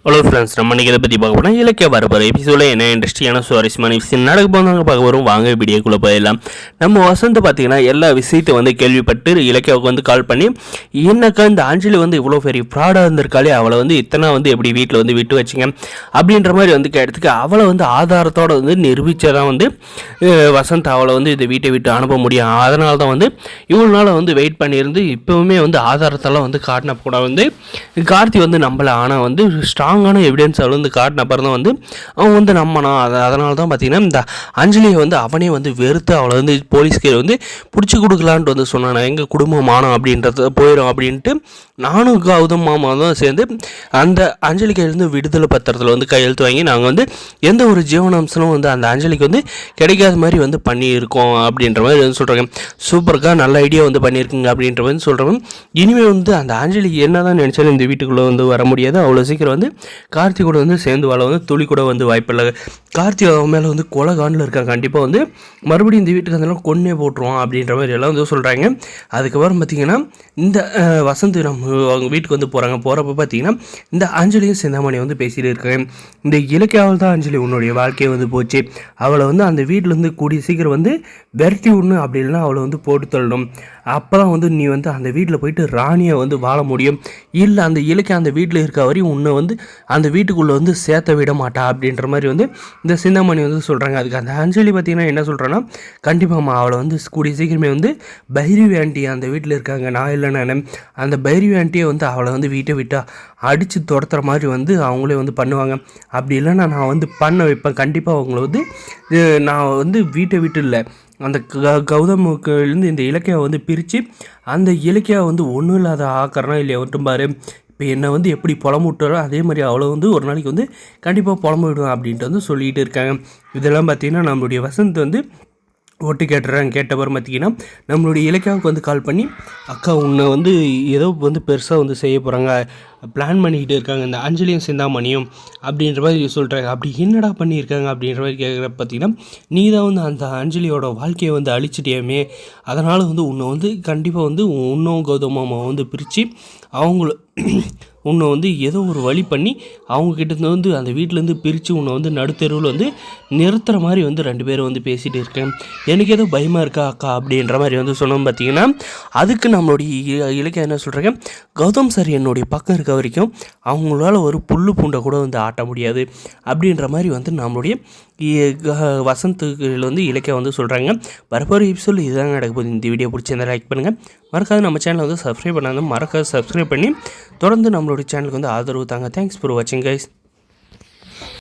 Hello friends, நம்ம இன்றைக்கி இதை பற்றி பார்க்க போனால் இலக்கிய வரப்போகிற எபிசோடில் என்ன இன்ட்ரெஸ்டிங்கான சுவாரஸ்யமான விஷயம் நடக்க போனாங்க பார்க்க வரும். வாங்க வீடியோக்குள்ளே போயிடலாம். நம்ம வசந்த் பார்த்திங்கன்னா எல்லா விஷயத்தை வந்து கேள்விப்பட்டு இலக்கியாவுக்கு வந்து கால் பண்ணி, என்னக்கா இந்த ஆஞ்சலி வந்து இவ்வளோ பெரிய ஃப்ராடாக இருந்திருக்காளே, அவளை வந்து இத்தனை வந்து எப்படி வீட்டில் வந்து விட்டு வச்சிங்க அப்படின்ற மாதிரி வந்து கேட்டதுக்கு, அவளை வந்து ஆதாரத்தோடு வந்து நிரூபித்ததான் வந்து வசந்த் அவளை வந்து இந்த வீட்டை விட்டு அனுப்ப முடியும். அதனால தான் வந்து இவ்வளோ நாள் வந்து வெயிட் பண்ணியிருந்து இப்போவுமே வந்து ஆதாரத்தெல்லாம் வந்து காட்டின கூட வந்து கார்த்தி வந்து நம்மளை ஆனால் வந்து ஸ்ட்ராங்கான எவிடன்ஸ் அவள் வந்து காட்டின அப்புறம் தான் வந்து அவன் வந்து நம்பினான். அதனால தான் பார்த்திங்கன்னா இந்த அஞ்சலியை வந்து அவனே வந்து வெறுத்து அவளை வந்து போலீஸ்க்கு வந்து பிடிச்சி கொடுக்கலான்ட்டு வந்து சொன்னான். எங்கள் குடும்பம் மானம் அப்படின்றது போயிடும் அப்படின்ட்டு நானும் கௌதம் மாமா தான் சேர்ந்து அந்த அஞ்சலி கையிலேருந்து விடுதலை பத்திரத்தில் வந்து கையெழுத்து வாங்கி நாங்கள் வந்து எந்த ஒரு ஜீவனாம்சனும் வந்து அந்த அஞ்சலிக்கு வந்து கிடைக்காத மாதிரி வந்து பண்ணியிருக்கோம் அப்படின்ற மாதிரி வந்து சொல்கிறாங்க. சூப்பருக்கா, நல்ல ஐடியா வந்து பண்ணியிருக்குங்க அப்படின்ற மாதிரி சொல்கிறவங்க. இனிமேல் வந்து அந்த அஞ்சலி என்ன தான் நினச்சாலும் இந்த வீட்டுக்குள்ளே வந்து வர முடியாது. அவ்வளோ சீக்கிரம் வந்து கார்த்தி கூட வந்து சேர்ந்து வாழ வந்து துளி கூட வந்து வாய்ப்பில்லை. கார்த்தி அவன் மேலே வந்து கொலை காண்டில் இருக்காங்க. கண்டிப்பாக வந்து மறுபடியும் இந்த வீட்டுக்கு அதெல்லாம் கொன்னே போட்டுருவான் அப்படின்ற மாதிரி எல்லாம் வந்து சொல்கிறாங்க. அதுக்கப்புறம் பார்த்திங்கன்னா இந்த வசந்த் நம்ம அவங்க வீட்டுக்கு வந்து போகிறப்ப பார்த்திங்கன்னா இந்த அஞ்சலியும் சிந்தாமணியை வந்து பேசிகிட்டு இருக்காங்க. இந்த இலக்கியாவில் தான் அஞ்சலி உன்னுடைய வாழ்க்கையை வந்து போச்சு, அவளை வந்து அந்த வீட்டிலேருந்து கூடிய சீக்கிரம் வந்து விரட்டி விடணும், அப்படி இல்லைன்னா அவளை வந்து போட்டு தள்ளணும். அப்போ தான் வந்து நீ வந்து அந்த வீட்டில் போயிட்டு ராணியை வந்து வாழ முடியும். இல்லை அந்த இலக்கிய அந்த வீட்டில் இருக்க வரையும் உன்னை வந்து அந்த வீட்டுக்குள்ளே வந்து சேர்த்த விட மாட்டா அப்படின்ற மாதிரி வந்து இந்த சிந்தாமணி வந்து சொல்கிறாங்க. அதுக்கு அந்த அஞ்சலி பார்த்திங்கன்னா என்ன சொல்கிறேன்னா, கண்டிப்பாக அவளை வந்து கூடிய சீக்கிரமே வந்து பைரவி ஆண்டி அந்த வீட்டில் இருக்காங்க, நான் இல்லைன்னு அந்த பைரவி ஆண்டியை வந்து அவளை வந்து வீட்டை விட்டா அடித்து துரத்துற மாதிரி வந்து அவங்களே வந்து பண்ணுவாங்க. அப்படி இல்லைன்னா நான் வந்து பண்ண வைப்பேன். கண்டிப்பாக அவங்கள வந்து நான் வந்து வீட்டை விட்டு இல்லை அந்த கௌதமுக்குலேருந்து இந்த இலக்கியாவை வந்து பிரித்து அந்த இலக்கியாவை வந்து ஒன்றும் இல்லாத ஆக்கிறனா இல்லையா மட்டும் பாரு. இப்போ என்னை வந்து எப்படி புலம்பு விட்டாரோ அதே மாதிரி அவ்வளோ வந்து ஒரு நாளைக்கு வந்து கண்டிப்பாக புலம்பு விடுவேன் அப்படின்ட்டு வந்து சொல்லிகிட்டு இருக்காங்க. இதெல்லாம் பார்த்திங்கன்னா நம்மளுடைய வசந்த் வந்து ஒட்டு கேட்டுறாங்க. கேட்டப்பறம் பார்த்திங்கன்னா நம்மளுடைய இலக்கியாவுக்கு வந்து கால் பண்ணி, அக்கா உன்னை வந்து ஏதோ வந்து பெருசாக வந்து செய்ய போகிறாங்க, பிளான் பண்ணிக்கிட்டு இருக்காங்க இந்த அஞ்சலியும் சிந்தாமணியும் அப்படின்ற மாதிரி சொல்கிறாங்க. அப்படி என்னடா பண்ணியிருக்காங்க அப்படின்ற மாதிரி கேட்குற பார்த்திங்கன்னா, நீ தான் வந்து அந்த அஞ்சலியோட வாழ்க்கையை வந்து அழிச்சிட்டியாமே, அதனால் வந்து உன்னை வந்து கண்டிப்பாக வந்து உன்னும் கௌதமாவை வந்து பிரித்து அவங்கள உன்னை வந்து ஏதோ ஒரு வழி பண்ணி அவங்கக்கிட்ட வந்து அந்த வீட்டிலேருந்து பிரித்து உன்னை வந்து நடுத்தெருவில் வந்து நிறுத்துகிற மாதிரி வந்து ரெண்டு பேரும் வந்து பேசிகிட்டு இருக்கேன். எனக்கு ஏதோ பயமாக இருக்கா அக்கா அப்படின்ற மாதிரி வந்து சொன்னோம். பார்த்திங்கன்னா அதுக்கு நம்மளுடைய இலக்கியம் என்ன சொல்கிறாங்க, கௌதம் சார் என்னுடைய பக்கம் இருக்க வரைக்கும் அவங்களால ஒரு புல்லு பூண்டை கூட வந்து ஆட்ட முடியாது அப்படின்ற மாதிரி வந்து நம்மளுடைய வசந்துகள் வந்து இலக்கியம் வந்து சொல்கிறாங்க. வரப்போகிற எபிசோட் இதுதான் நடக்க போகுது. இந்த வீடியோ பிடிச்சிருந்தா லைக் பண்ணுங்கள், மறக்காது நம்ம சேனலை வந்து சப்ஸ்கிரைப் பண்ணாலும் மறக்காது சப்ஸ்கிரைப் பண்ணி தொடர்ந்து நம்மளுடைய சேனலுக்கு வந்து ஆதரவு தாங்க. தேங்க்ஸ் ஃபார் வாட்சிங் கைஸ்.